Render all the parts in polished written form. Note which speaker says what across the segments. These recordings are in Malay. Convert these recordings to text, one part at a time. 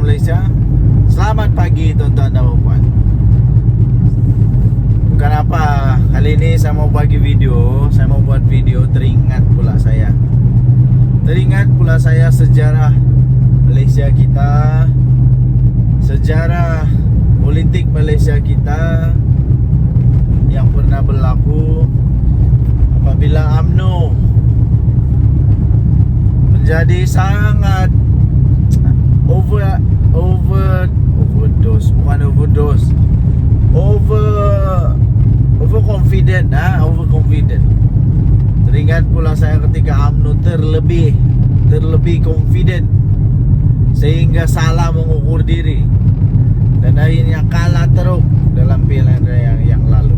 Speaker 1: Malaysia. Selamat pagi tuan-tuan dan puan. Bukan apa, kali ini saya mau bagi video. Saya mau buat video, teringat pula saya sejarah Malaysia kita, sejarah politik Malaysia kita yang pernah berlaku apabila UMNO menjadi sangat overconfident. Teringat pula saya ketika UMNO terlebih confident sehingga salah mengukur diri dan akhirnya kalah teruk dalam pilihan raya yang lalu.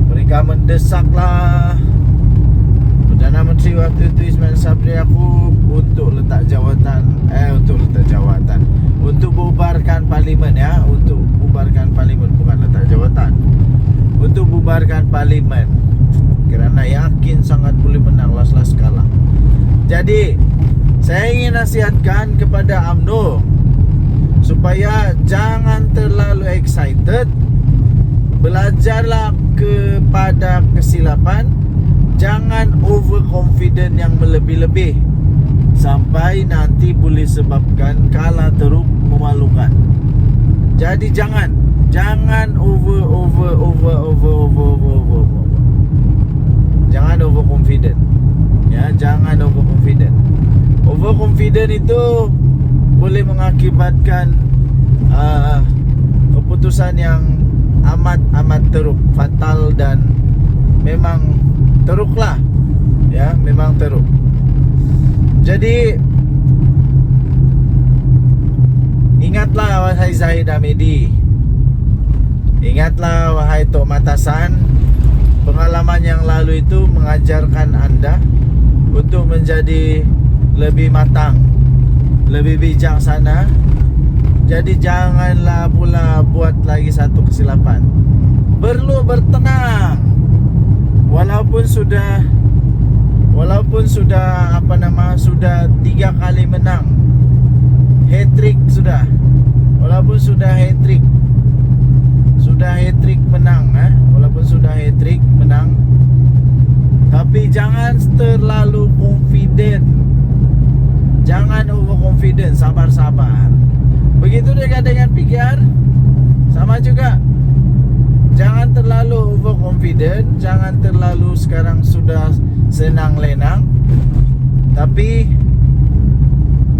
Speaker 1: Mereka mendesaklah Perdana Menteri waktu itu Ismail Sabri Yaakob untuk bubarkan parlimen, ya, untuk bubarkan parlimen, bukan letak jawatan, untuk bubarkan parlimen kerana yakin sangat boleh menang, las-las kalah. Jadi saya ingin nasihatkan kepada UMNO supaya jangan terlalu excited. Belajarlah kepada kesilapan. Jangan overconfident yang melebih-lebih sampai nanti boleh sebabkan kalah teruk memalukan. Jadi jangan jangan overconfident. Ya, jangan overconfident. Overconfident itu boleh mengakibatkan keputusan yang amat teruk, fatal, dan memang teruklah, ya, memang teruk. Jadi ingatlah wahai Zahid Hamidi, ingatlah wahai Tok Matasan, pengalaman yang lalu itu mengajarkan anda untuk menjadi lebih matang, lebih bijaksana. Jadi janganlah pula buat lagi satu kesilapan. Perlu bertenang. Walaupun sudah sudah 3 kali menang, hat-trick sudah. Walaupun sudah hat-trick menang, walaupun sudah hat-trick menang, tapi jangan terlalu confident. Jangan overconfident, sabar-sabar. Begitu juga dengan PKR, sama juga. Jangan terlalu overconfident, jangan terlalu sekarang sudah senang lenang, tapi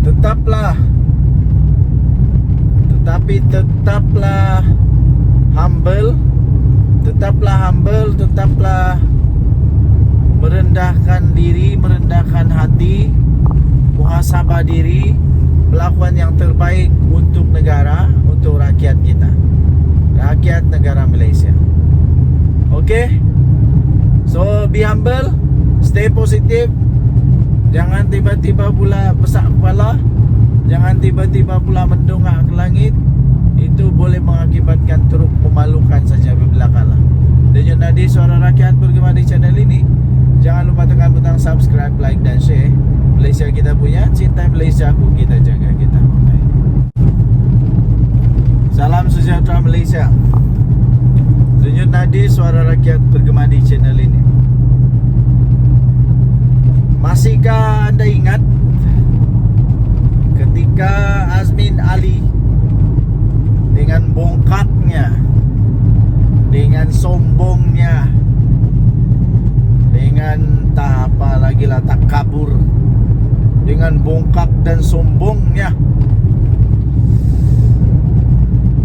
Speaker 1: tetaplah humble, tetaplah merendahkan diri, merendahkan hati, muhasabah diri, melakukan yang terbaik untuk negara, untuk rakyat kita, rakyat negara Malaysia. Okay? So be humble, stay positive. Jangan tiba-tiba pula besar kepala, jangan tiba-tiba pula mendongak ke langit. Itu boleh mengakibatkan teruk memalukan saja bila kalah. Dan Nadi, suara rakyat bergema di channel ini. Jangan lupa tekan butang subscribe, like dan share. Malaysia kita punya, cinta Malaysia aku, kita jaga kita. Salam sejahtera Malaysia. Denyut Nadi, suara rakyat bergema di channel ini. Masihkah anda ingat ketika Azmin Ali dengan bongkaknya, dengan sombongnya, dengan tak kabur, dengan bongkak dan sombongnya,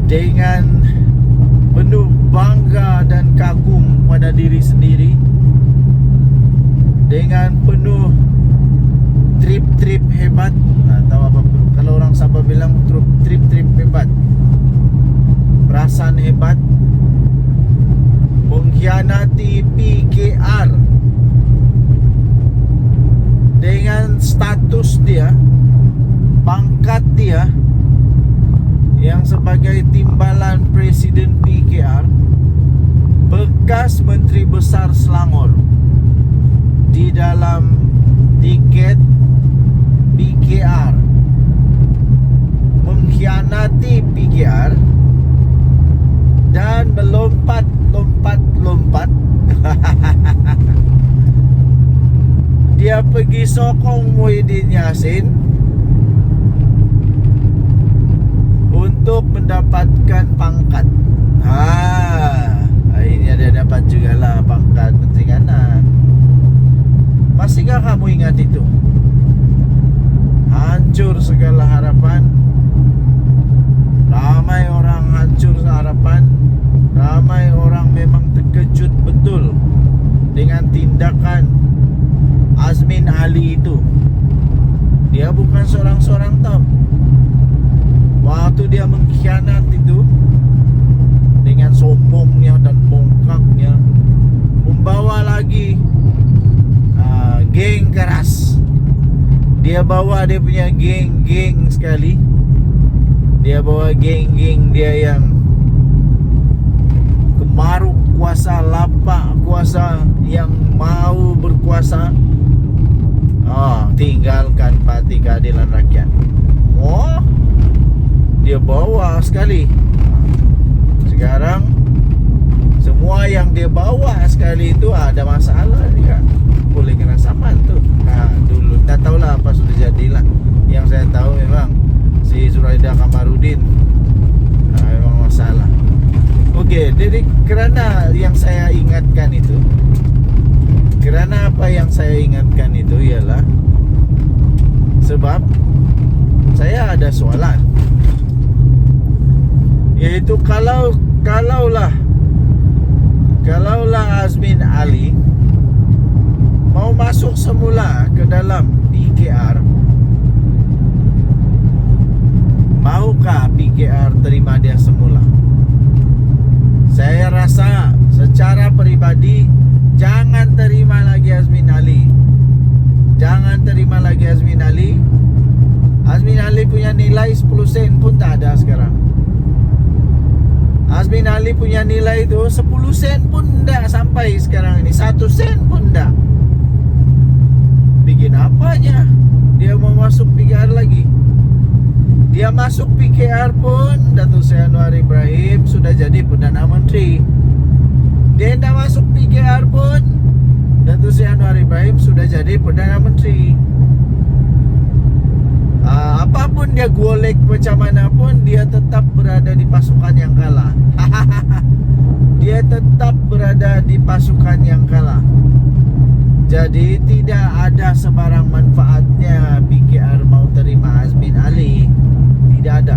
Speaker 1: dengan penuh bangga dan kagum pada diri sendiri, dengan penuh trip hebat, tahu apa kalau orang Sabah bilang trip hebat, perasaan hebat, mengkhianati PKR dengan status dia, pangkat dia yang sebagai timbalan Presiden PKR, bekas Menteri Besar Selangor, di dalam tiket PKR PKR dan melompat. Dia pergi sokong Muhyiddin Yassin untuk mendapatkan pangkat. Akhirnya dia dapat juga lah pangkat Menteri Kanan. Masihkah kamu ingat itu? Hancur segala harapan. Ramai orang hancur harapan. Ramai orang memang terkejut betul dengan tindakan Azmin Ali itu. Dia bukan seorang-seorang tau. Waktu dia mengkhianat itu dengan sombongnya dan bongkaknya, membawa lagi geng keras. Dia bawa dia punya geng-geng sekali. Dia bawa geng-geng dia yang kemaruk kuasa, lapak kuasa, yang mau berkuasa. Tinggalkan Parti Keadilan Rakyat. Dia bawa sekali. Sekarang semua yang dia bawa sekali itu ada masalah juga. Boleh kena saman tu. Dulu tak tahulah apa sudah jadilah. Yang saya tahu memang si Zuraida Kamarudin memang masalah. Okey, jadi kerana yang saya ingatkan itu, kerana apa yang saya ingatkan itu ialah sebab saya ada soalan, iaitu kalaulah Azmin Ali mau masuk semula ke dalam PKR, maukah PKR terima dia semula? Saya rasa secara peribadi jangan terima lagi Azmin Ali. Jangan terima lagi Azmin Ali. Azmin Ali punya nilai 10 sen pun tak ada sekarang. Azmin Ali punya nilai itu 10 sen pun tak sampai sekarang ini. 1 sen pun tak. Bikin apanya dia mau masuk PKR lagi? Dia masuk PKR pun Datuk Seri Anwar Ibrahim sudah jadi Perdana Menteri. Dia tidak masuk PKR pun Datuk Seri Anwar Ibrahim sudah jadi Perdana Menteri. Apapun dia golek macam mana pun, dia tetap berada di pasukan yang kalah. Dia tetap berada di pasukan yang kalah. Jadi tidak ada sebarang manfaatnya PKR mau terima Azmin Ali. Tidak ada.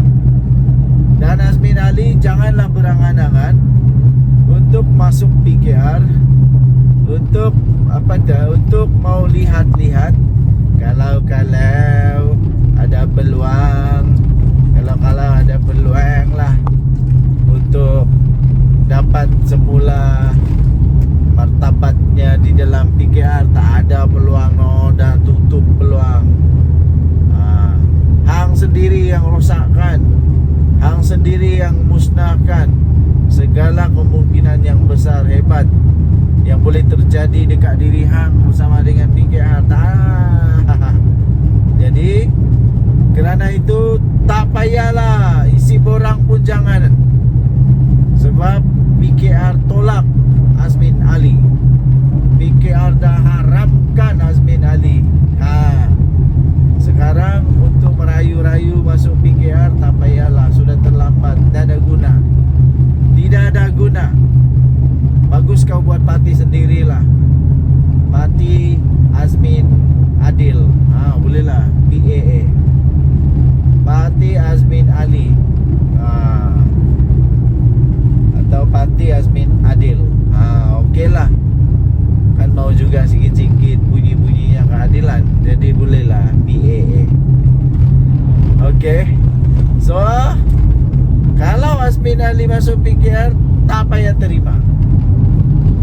Speaker 1: Dan Azmin Ali janganlah berangan-angan untuk masuk PKR, untuk untuk mau lihat-lihat kalau ada peluang, kalau ada peluang lah untuk dapat semula martabatnya di dalam PKR. Tak ada peluang, dah tutup peluang. Hang sendiri yang rosakkan, hang sendiri yang musnahkan segala kemungkinan yang besar hebat yang boleh terjadi dekat diri hang bersama dengan PKR. Jadi kerana itu tak payahlah isi borang pun jangan. Sebab PKR tolak Azmin Ali. PKR dah haramkan Azmin Ali. Sekarang untuk merayu-rayu masuk PKR tak payahlah, sudah terlambat, tak ada guna. Tidak ada guna. Bagus kau buat parti sendirilah. Parti Azmin Adil. Bolehlah PAA. Parti Azmin Ali. Atau Parti Azmin Adil. Okeylah. Kan mau juga sikit-sikit bunyi-bunyinya keadilan. Jadi bolehlah PAA. Okey. So kalau Azmin Ali masuk PKR, tak payah terima.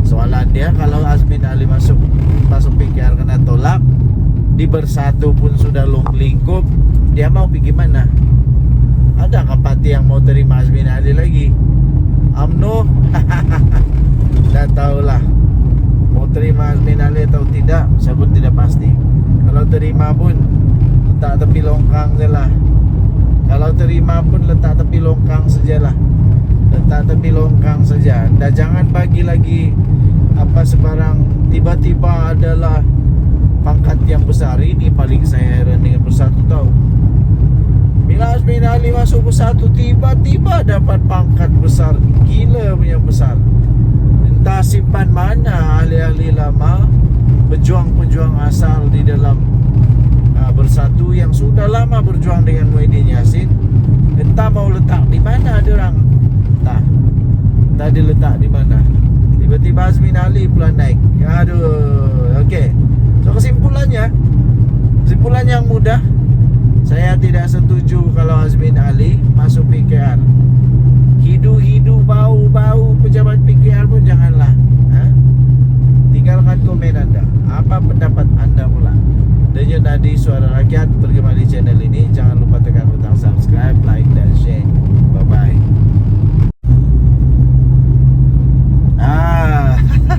Speaker 1: Soalan dia, kalau Azmin Ali masuk PKR kena tolak, di Bersatu pun sudah lingkup, dia mau pergi mana? Adakah parti yang mau terima Azmin Ali lagi? UMNO? Tak tahulah mau terima Azmin Ali atau tidak, saya pun tidak pasti. Kalau terima pun tak tepi longkang je lah. Kalau Kalau terima pun letak tepi longkang sajalah. Letak tepi longkang saja. Dan jangan bagi lagi apa sebarang tiba-tiba adalah pangkat yang besar. Ini paling saya heran dengan Bersatu tahu. Bila Azmin Ali masuk Bersatu, tiba-tiba dapat pangkat besar. Gila punya besar. Entah simpan mana ahli-ahli lama, pejuang-pejuang asal di dalam Bersatu yang sudah lama berjuang dengan Muhyiddin Yassin. Entah mau letak di mana diorang. Entah diletak di mana. Tiba-tiba Azmin Ali pula naik. Aduh, okey. So kesimpulannya yang mudah, saya tidak setuju kalau Azmin Ali masuk PKR. Hidu-hidu bau-bau pejabat PKR pun janganlah. Tinggalkan komen anda. Apa pendapat anda pula? Denyut Nadi Suara Rakyat bergema di channel ini. Jangan lupa tekan butang subscribe, like dan share. Bye-bye.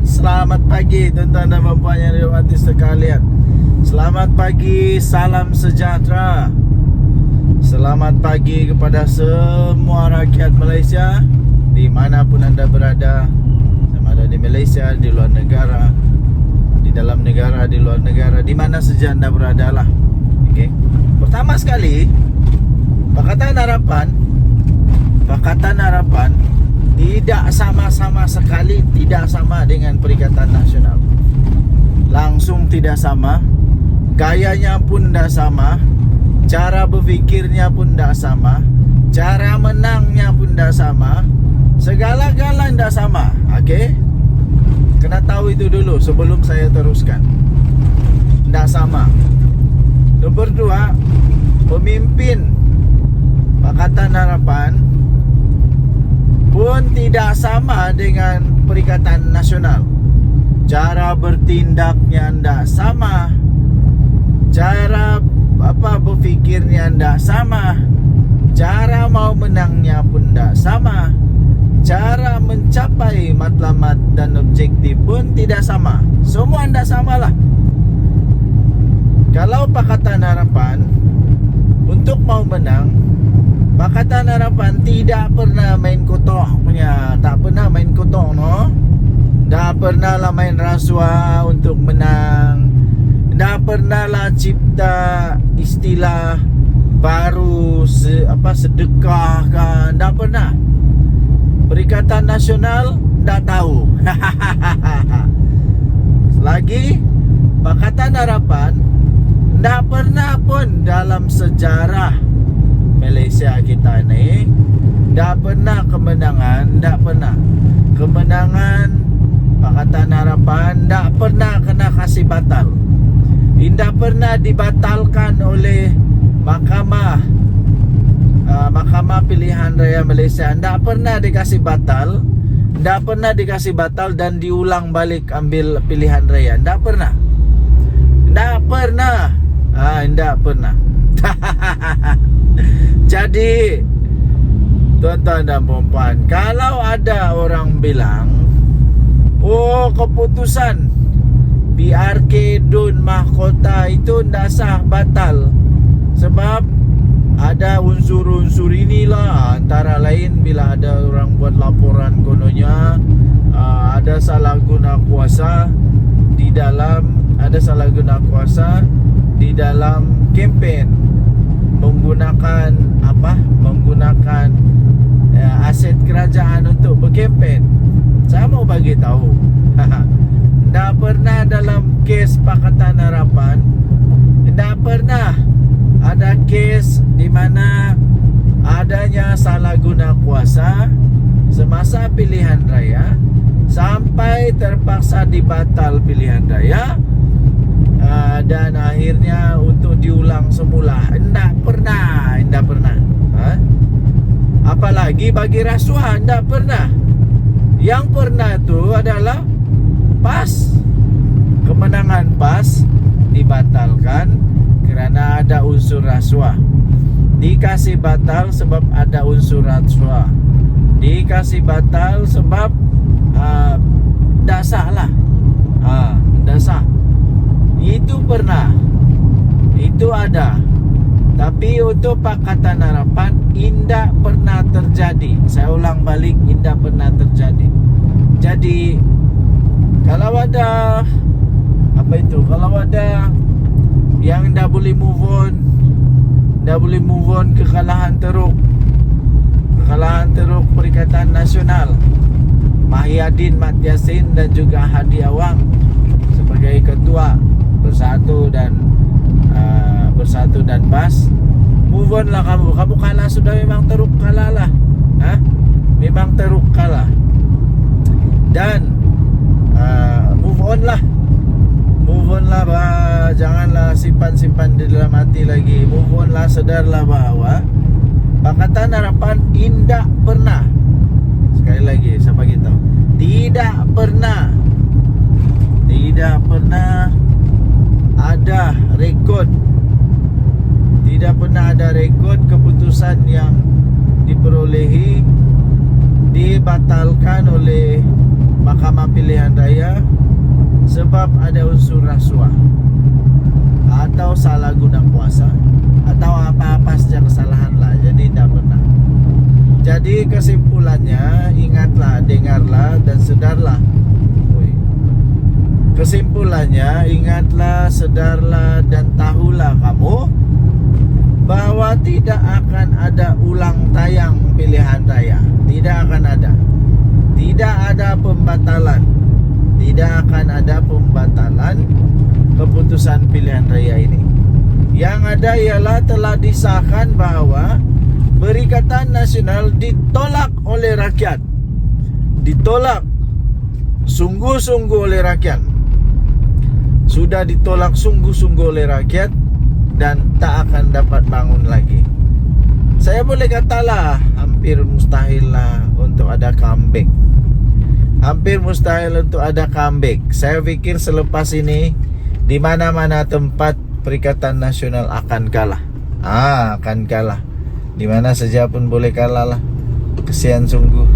Speaker 1: Selamat pagi tuan-tuan dan puan yang dihormati sekalian. Selamat pagi, salam sejahtera. Selamat pagi kepada semua rakyat Malaysia, dimanapun anda berada. Sama ada di Malaysia, di luar negara, di dalam negara, di luar negara, di mana saja anda berada lah. Okay. Pertama sekali, Pakatan Harapan tidak sama-sama sekali, tidak sama dengan Perikatan Nasional. Langsung tidak sama. Gayanya pun tidak sama. Cara berfikirnya pun tidak sama. Cara menangnya pun tidak sama. Segala-gala tidak sama. Okey? Kena tahu itu dulu sebelum saya teruskan. Tidak sama. Nombor 2, pemimpin Pakatan Harapan pun tidak sama dengan Perikatan Nasional. Cara bertindaknya tidak sama. Cara berfikirnya tidak sama. Cara mau menangnya pun tidak sama. Cara mencapai matlamat dan objektif pun tidak sama. Semua tidak samalah. Kalau Pakatan Harapan untuk mau menang, Pakatan Harapan tidak pernah main kotor punya. Tak pernah main kotor, no. Tak pernah lah main rasuah untuk menang. Tak pernah lah cipta istilah baru sedekah kan. Tak pernah. Perikatan Nasional tak tahu. Lagi Pakatan Harapan tak pernah pun dalam sejarah Malaysia kita ni tak pernah kemenangan. Tak pernah kemenangan Pakatan Harapan tak pernah kena kasih batal. Tidak pernah dibatalkan oleh Mahkamah Pilihan Raya Malaysia. Tak pernah dikasih batal. Tak pernah dikasih batal dan diulang balik ambil pilihan raya. Tak pernah. Tak pernah. Tak pernah. Jadi tuan-tuan dan puan-puan, kalau ada orang bilang, oh keputusan PRK Dun Mahkota itu tidak sah, batal, sebab ada unsur-unsur inilah. Antara lain bila ada orang buat laporan kononnya ada salah guna kuasa di dalam, kempen, menggunakan aset kerajaan untuk berkempen. Saya mau bagi tahu, tak pernah dalam kes Pakatan Harapan, tak pernah ada kes di mana adanya salah guna kuasa semasa pilihan raya sampai terpaksa dibatal pilihan raya dan akhirnya untuk diulang semula. Tidak pernah. Apalagi bagi rasuah, tidak pernah. Yang pernah itu adalah PAS. Kemenangan PAS dibatalkan kerana ada unsur rasuah. Dikasih batal sebab ada unsur rasuah. Dikasih batal sebab tak sah lah. Tak sah. Itu pernah. Itu ada. Tapi untuk Pakatan Harapan tidak pernah terjadi. Saya ulang balik, tidak pernah terjadi. Jadi kalau ada kalau ada yang tidak boleh move on kekalahan teruk Perikatan Nasional, Mahyadin Mat Yassin dan juga Hadi Awang sebagai ketua Bersatu dan PAS, move on lah kamu kalah sudah, memang teruk kalah lah, memang teruk kalah, dan move on lah, janganlah simpan di dalam hati lagi. Move on lah, sadarlah bahwa Pakatan Harapan tidak pernah, sekali lagi saya bagi tahu, tidak pernah ada rekod keputusan yang diperolehi dibatalkan oleh Mahkamah Pilihan Raya sebab ada unsur rasuah atau salah guna kuasa atau apa-apa saja kesalahan lah. Jadi tidak pernah. Jadi kesimpulannya, ingatlah, dengarlah dan sedarlah. Kesimpulannya, ingatlah, sedarlah dan tahulah kamu bahwa tidak akan ada ulang tayang pilihan raya. Tidak akan ada. Tidak ada pembatalan. Tidak akan ada pembatalan keputusan pilihan raya ini. Yang ada ialah telah disahkan bahwa Perikatan Nasional ditolak oleh rakyat. Ditolak sungguh-sungguh oleh rakyat. Sudah ditolak sungguh-sungguh oleh rakyat dan tak akan dapat bangun lagi. Saya boleh katalah hampir mustahil lah untuk ada comeback. Hampir mustahil untuk ada comeback. Saya pikir selepas ini di mana-mana tempat Perikatan Nasional akan kalah. Akan kalah. Di mana saja pun boleh kalah lah. Kesian sungguh.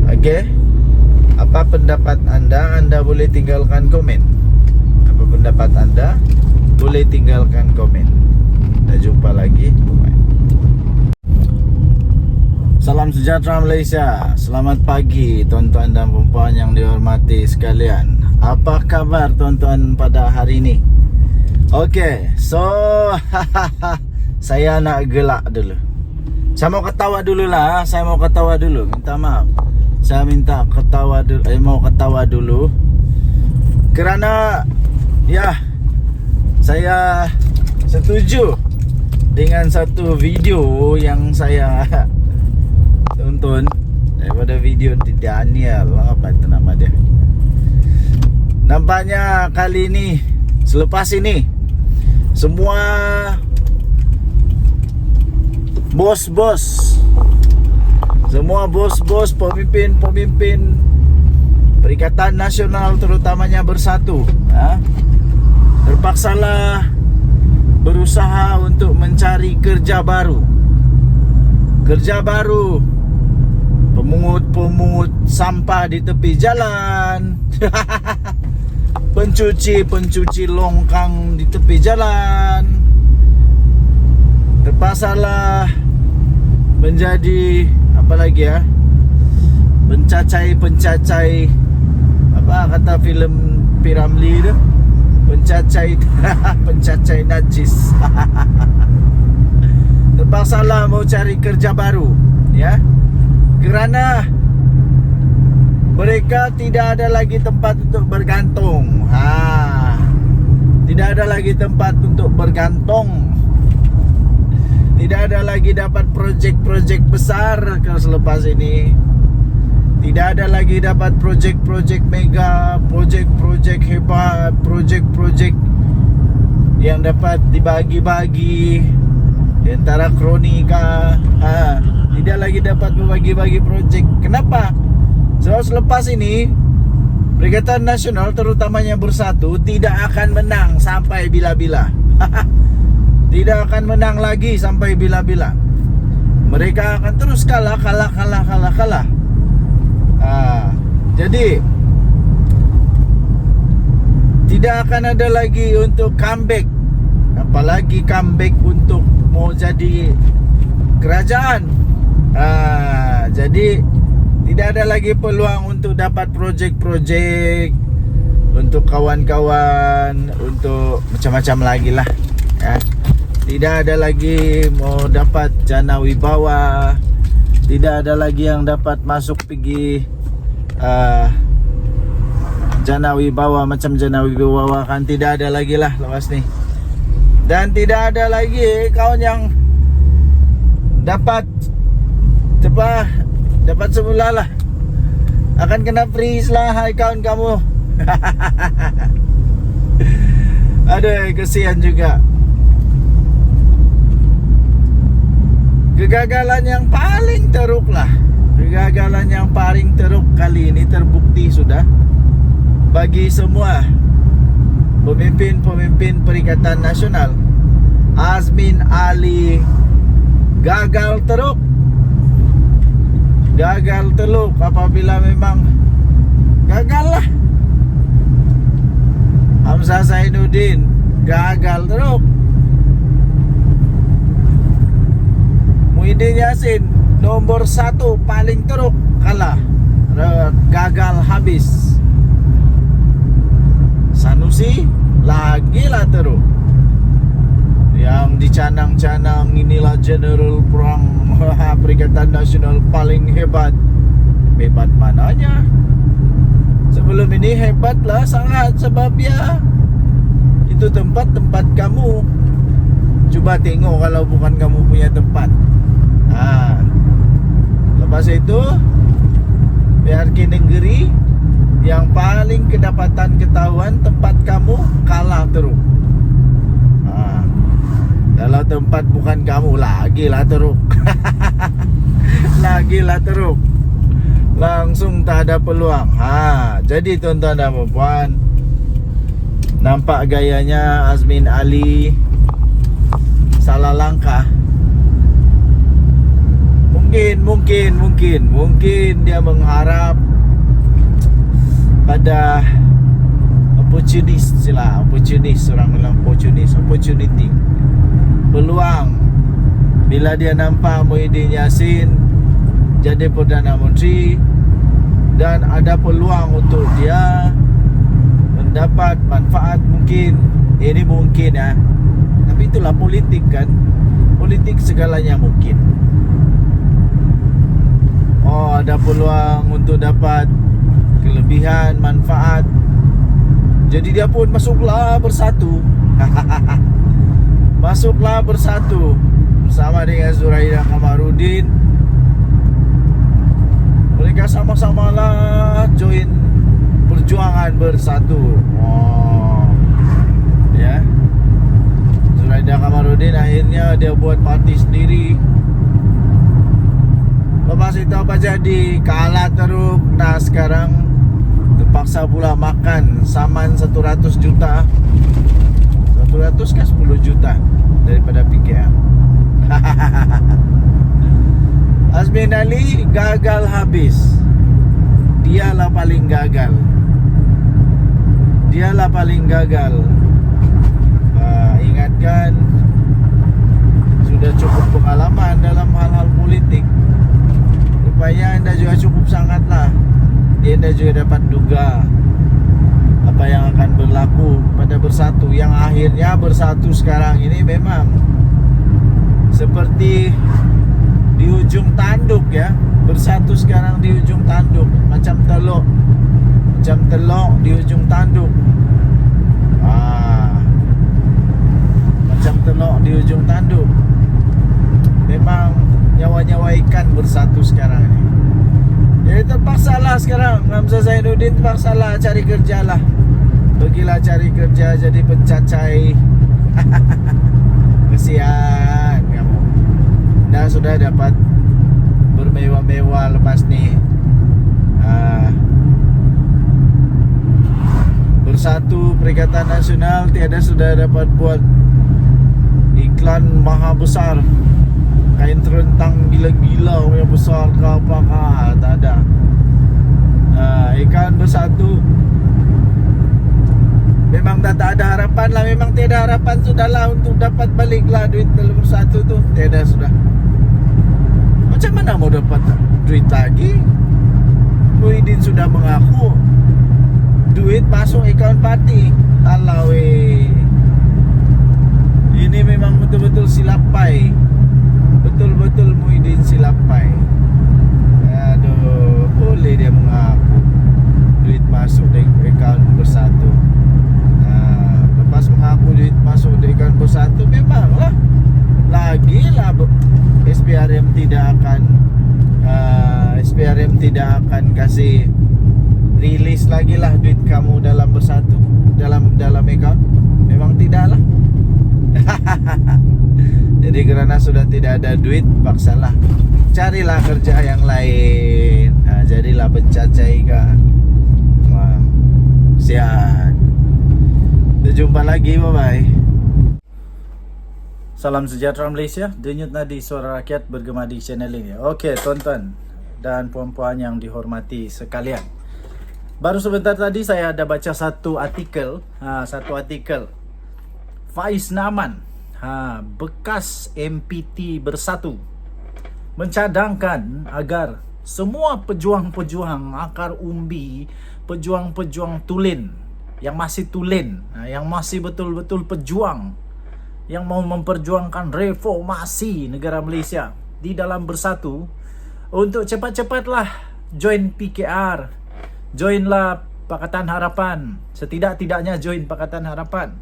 Speaker 1: Okey. Apa pendapat anda? Anda boleh tinggalkan komen. Apa pendapat anda? Boleh tinggalkan komen. Kita jumpa lagi. Bye. Salam sejahtera Malaysia. Selamat pagi tuan-tuan dan puan yang dihormati sekalian. Apa kabar tuan-tuan pada hari ini? Okey, so saya nak gelak dulu. Saya mau ketawa dulu lah. Minta maaf. Saya minta ketawa dulu. Mau ketawa dulu. Kerana saya setuju dengan satu video yang saya tonton daripada video di Daniel. Apa itu nama dia? Nampaknya kali ini, selepas ini, semua bos-bos, pemimpin Perikatan Nasional terutamanya Bersatu, terpaksalah berusaha untuk mencari kerja baru. Pemungut sampah di tepi jalan, pencuci longkang di tepi jalan, terpaksalah menjadi apa lagi pencacai apa kata filem Piramli tu, pencacai najis. Terpaksalah mau cari kerja baru, kerana mereka tidak ada lagi tempat untuk bergantung. Tidak ada lagi tempat untuk bergantung. Tidak ada lagi dapat projek-projek besar kalau selepas ini. Tidak ada lagi dapat projek-projek mega, projek-projek hebat, projek-projek yang dapat dibagi-bagi di antara kronika. Tidak lagi dapat membagi-bagi projek. Kenapa? Sebab selepas ini Perikatan Nasional terutamanya Bersatu tidak akan menang sampai bila-bila. Tidak akan menang lagi sampai bila-bila. Mereka akan terus kalah. Jadi tidak akan ada lagi untuk comeback apalagi comeback untuk mau jadi kerajaan. Jadi tidak ada lagi peluang untuk dapat projek-projek untuk kawan-kawan, untuk macam-macam lagi lah ya. Tidak ada lagi mau dapat jana wibawa, tidak ada lagi yang dapat masuk pergi jana wibawa macam jana wibawa kan, tidak ada lagi lah lepas ni. Dan tidak ada lagi kawan yang dapat dapat semula lah, akan kena freeze lah hai kawan kamu. Aduh, kesian juga. Kegagalan yang paling teruk lah, kegagalan yang paling teruk kali ini terbukti sudah bagi semua pemimpin-pemimpin Perikatan Nasional. Azmin Ali gagal teruk. Gagal teluk apabila memang gagal lah. Hamzah Zainuddin gagal teruk. Muhyiddin Yassin nomor 1 paling teruk kalah, gagal habis. Sanusi lagi lah teruk, yang dicanang-canang inilah general perang Perikatan Nasional paling hebat. Hebat mananya? Sebelum ini hebat lah sangat, sebab ya itu tempat kamu. Coba tengok kalau bukan kamu punya tempat. Lepas itu PRK negeri yang paling kedapatan ketahuan tempat kamu kalah teruk. Kalau tempat bukan kamu lagi lah teruk. Lagi lah teruk. Langsung tak ada peluang. Jadi tuan-tuan dan puan, nampak gayanya Azmin Ali salah langkah. Mungkin dia mengharap pada opportunity, peluang. Bila dia nampak Muhyiddin Yassin jadi Perdana Menteri dan ada peluang untuk dia mendapat manfaat, mungkin ini mungkin ya. Tapi itulah politik kan. Politik segalanya mungkin. Ada peluang untuk dapat kelebihan, manfaat. Jadi dia pun masuklah bersatu. Masuklah bersatu bersama dengan Zuraida Kamarudin. Mereka sama-samalah join perjuangan bersatu. Ya. Zuraida Kamarudin akhirnya dia buat parti sendiri. Lepas itu apa jadi? Kalah teruk. Nah sekarang terpaksa pula makan saman 100 juta. 100 kan 10 juta daripada PKM. Azmin Ali gagal habis. Dialah paling gagal. Ingatkan, sudah cukup pengalaman dalam hal-hal politik. Rupanya anda juga cukup sangatlah. Anda juga dapat duga apa yang akan berlaku pada bersatu, yang akhirnya bersatu sekarang ini memang seperti di ujung tanduk ya. Bersatu sekarang di ujung tanduk, macam teluk di ujung tanduk. Macam teluk di ujung tanduk. Memang nyawa-nyawa ikan bersatu sekarang ini. Jadi terpaksalah sekarang Hamzah Zainuddin terpaksalah cari kerja lah. Pergilah cari kerja jadi pencacai. Kesian kamu. Anda sudah dapat bermewah-mewah lepas ni. Bersatu Perikatan Nasional tiada sudah dapat buat iklan maha besar, kain terentang gila-gila yang besar ke apakah, tak ada. Ikan bersatu Memang tak ada harapan lah. Memang tiada harapan sudahlah untuk dapat baliklah duit dalam satu tu. Tiada sudah. Macam mana mau dapat duit lagi? Muhyiddin sudah mengaku duit masuk akaun parti. Alah weh, ini memang betul-betul silapai. Betul-betul Muhyiddin silapai. Aduh, boleh dia mengaku duit masuk di akaun bersatu. Lepas mengaku duit masuk di akaun bersatu, memanglah lagilah SPRM tidak akan kasih rilis lagi lah duit kamu dalam bersatu, dalam account. Memang tidaklah. Jadi kerana sudah tidak ada duit, paksalah carilah kerja yang lain. Jadilah pencacai kah. Wah, sian. Jumpa lagi, bye bye. Salam sejahtera Malaysia. Denyut nadi suara rakyat bergema di channel ini. Okey, tuan-tuan dan puan-puan yang dihormati sekalian. Baru sebentar tadi saya ada baca satu artikel, Faiz Naaman, bekas MPT Bersatu, mencadangkan agar semua pejuang-pejuang akar umbi, pejuang-pejuang tulen yang masih tulen, yang masih betul-betul pejuang, yang mau memperjuangkan reformasi negara Malaysia di dalam Bersatu, untuk cepat-cepatlah join PKR, joinlah Pakatan Harapan, setidak-tidaknya join Pakatan Harapan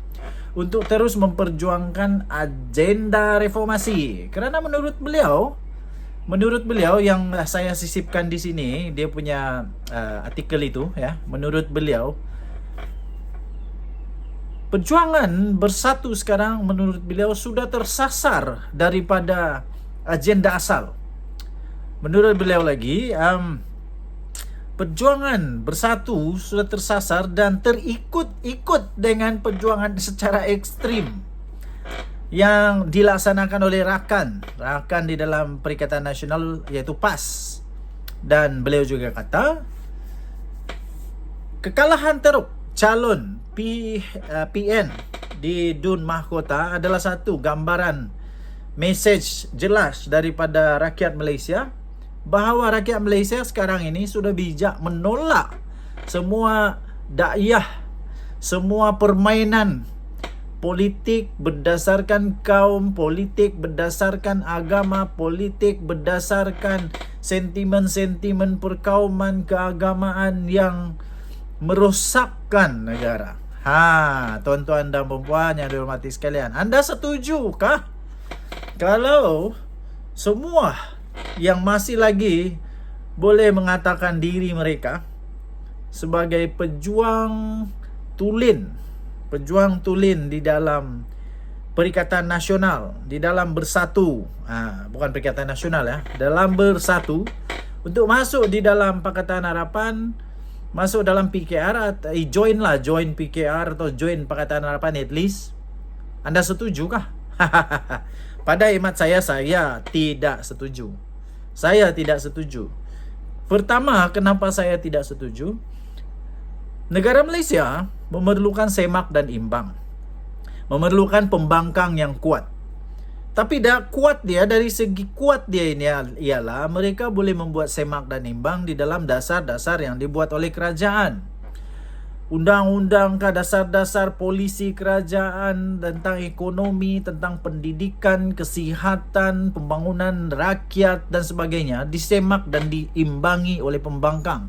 Speaker 1: untuk terus memperjuangkan agenda reformasi. Kerana menurut beliau yang saya sisipkan di sini, dia punya artikel itu ya, menurut beliau perjuangan Bersatu sekarang menurut beliau sudah tersasar daripada agenda asal. Menurut beliau lagi, perjuangan Bersatu sudah tersasar dan terikut-ikut dengan perjuangan secara ekstrim yang dilaksanakan oleh rakan di dalam Perikatan Nasional, iaitu PAS. Dan beliau juga kata kekalahan teruk calon PN di Dun Mahkota adalah satu gambaran mesej jelas daripada rakyat Malaysia bahawa rakyat Malaysia sekarang ini sudah bijak menolak semua dakwah, semua permainan politik berdasarkan kaum, politik berdasarkan agama, politik berdasarkan sentimen-sentimen perkauman keagamaan yang merosakkan negara. Tuan-tuan dan puan yang dihormati sekalian, anda setujukah kalau semua yang masih lagi boleh mengatakan diri mereka sebagai pejuang tulen di dalam Perikatan Nasional, di dalam Bersatu, bukan Perikatan Nasional ya, dalam Bersatu, untuk masuk di dalam Pakatan Harapan, masuk dalam PKR, join PKR atau join Pakatan Harapan at least, anda setujukah? Pada hemat saya tidak setuju. Saya tidak setuju. Pertama, kenapa saya tidak setuju? Negara Malaysia memerlukan semak dan imbang. Memerlukan pembangkang yang kuat. Tapi kuat dia, dari segi kuat dia ini ialah mereka boleh membuat semak dan imbang di dalam dasar-dasar yang dibuat oleh kerajaan. Undang-undang dasar-dasar polisi kerajaan tentang ekonomi, tentang pendidikan, kesihatan, pembangunan rakyat dan sebagainya disemak dan diimbangi oleh pembangkang.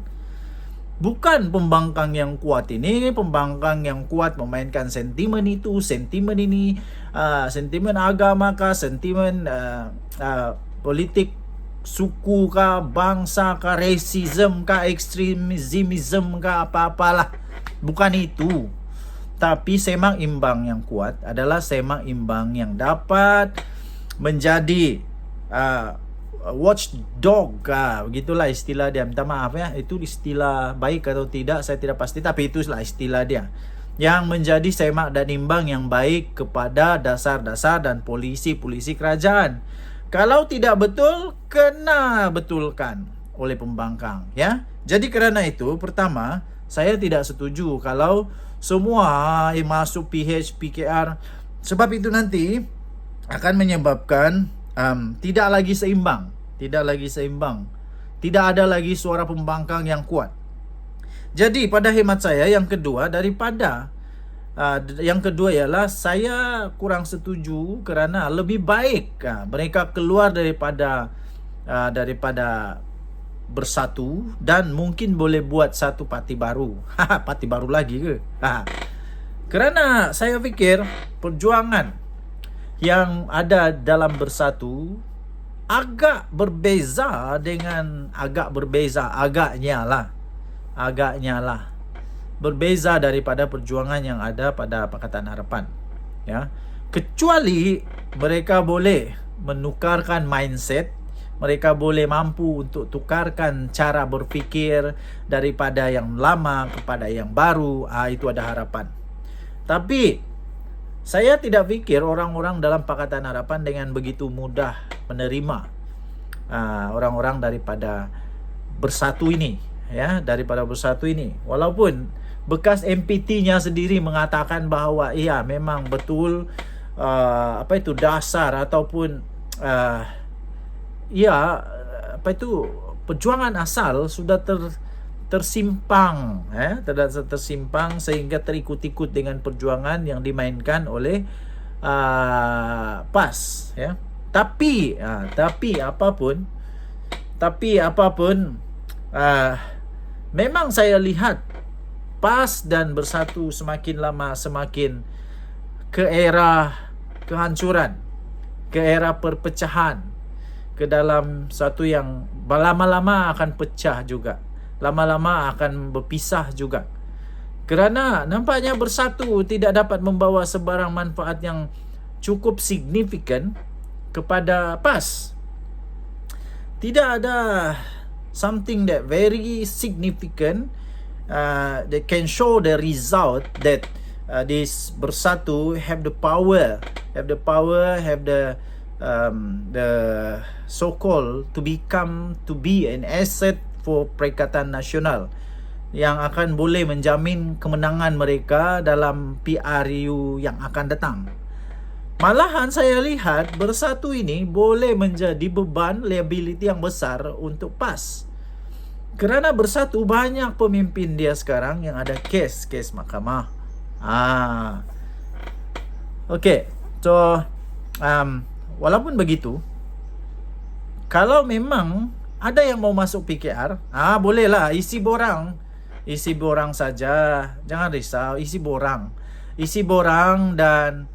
Speaker 1: Bukan pembangkang yang kuat ini, pembangkang yang kuat memainkan sentimen itu, sentimen ini, sentimen agama kah, sentimen politik suku kah, bangsa kah, racism kah, ekstremism kah, apa-apalah. Bukan itu. Tapi semak imbang yang kuat adalah semak imbang yang dapat menjadi watchdog, begitulah istilah dia. Minta maaf ya, itu istilah baik atau tidak saya tidak pasti, tapi itulah istilah dia, yang menjadi semak dan imbang yang baik kepada dasar-dasar dan polisi-polisi kerajaan. Kalau tidak betul, kena betulkan oleh pembangkang ya. Jadi kerana itu, pertama, Saya tidak setuju kalau semua yang masuk PH, PKR. Sebab itu nanti akan menyebabkan tidak lagi seimbang. Tidak ada lagi suara pembangkang yang kuat. Jadi pada hemat saya yang kedua ialah saya kurang setuju kerana lebih baik mereka keluar daripada bersatu dan mungkin boleh buat satu parti baru. Parti baru lagi ke? Kerana saya fikir perjuangan yang ada dalam bersatu agaknya lah berbeza daripada perjuangan yang ada pada Pakatan Harapan, ya. Kecuali mereka boleh menukarkan mindset, mereka boleh mampu untuk tukarkan cara berfikir daripada yang lama kepada yang baru, itu ada harapan. Tapi saya tidak fikir orang-orang dalam Pakatan Harapan dengan begitu mudah menerima orang-orang daripada bersatu ini, ya, walaupun bekas MPT-nya sendiri mengatakan bahawa iya memang betul dasar ataupun perjuangan asal sudah tersimpang, tersimpang sehingga terikut-ikut dengan perjuangan yang dimainkan oleh PAS, ya. Tapi apapun memang saya lihat PAS dan bersatu semakin lama semakin ke era kehancuran, ke era perpecahan, ke dalam satu yang lama-lama akan pecah juga, lama-lama akan berpisah juga. Kerana nampaknya bersatu tidak dapat membawa sebarang manfaat yang cukup signifikan kepada PAS. Tidak ada something that very significant that can show the result that this bersatu have the power, have the so-called to be an asset for Perikatan Nasional yang akan boleh menjamin kemenangan mereka dalam PRU yang akan datang. Malahan saya lihat bersatu ini boleh menjadi beban liability yang besar untuk PAS. Kerana bersatu banyak pemimpin dia sekarang yang ada kes mahkamah. Okay. So walaupun begitu, kalau memang ada yang mau masuk PKR, bolehlah isi borang saja, jangan risau, isi borang dan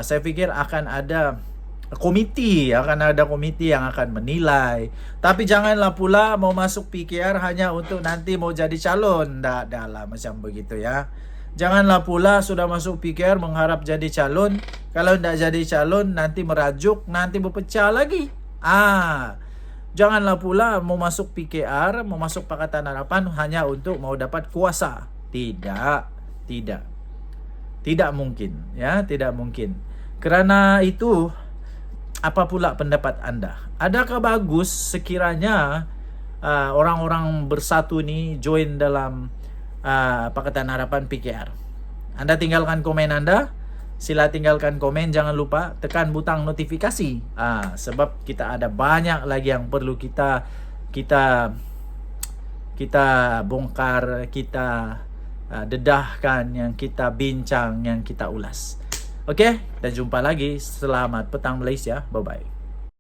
Speaker 1: saya fikir akan ada komiti yang akan menilai. Tapi janganlah pula mau masuk PKR hanya untuk nanti mau jadi calon. Dah lah macam begitu, ya. Janganlah pula sudah masuk PKR mengharap jadi calon, kalau tidak jadi calon nanti merajuk, nanti berpecah lagi. Janganlah pula mau masuk PKR, mau masuk Pakatan Harapan hanya untuk mau dapat kuasa. Tidak mungkin, ya, tidak mungkin. Kerana itu, apa pula pendapat anda? Adakah bagus sekiranya orang-orang bersatu ni join dalam Pakatan Harapan PKR? Anda tinggalkan komen anda. Sila tinggalkan komen, jangan lupa tekan butang notifikasi. Sebab kita ada banyak lagi yang perlu kita bongkar, kita dedahkan, yang kita bincang, yang kita ulas. Okey, dan jumpa lagi. Selamat petang Malaysia. Bye-bye.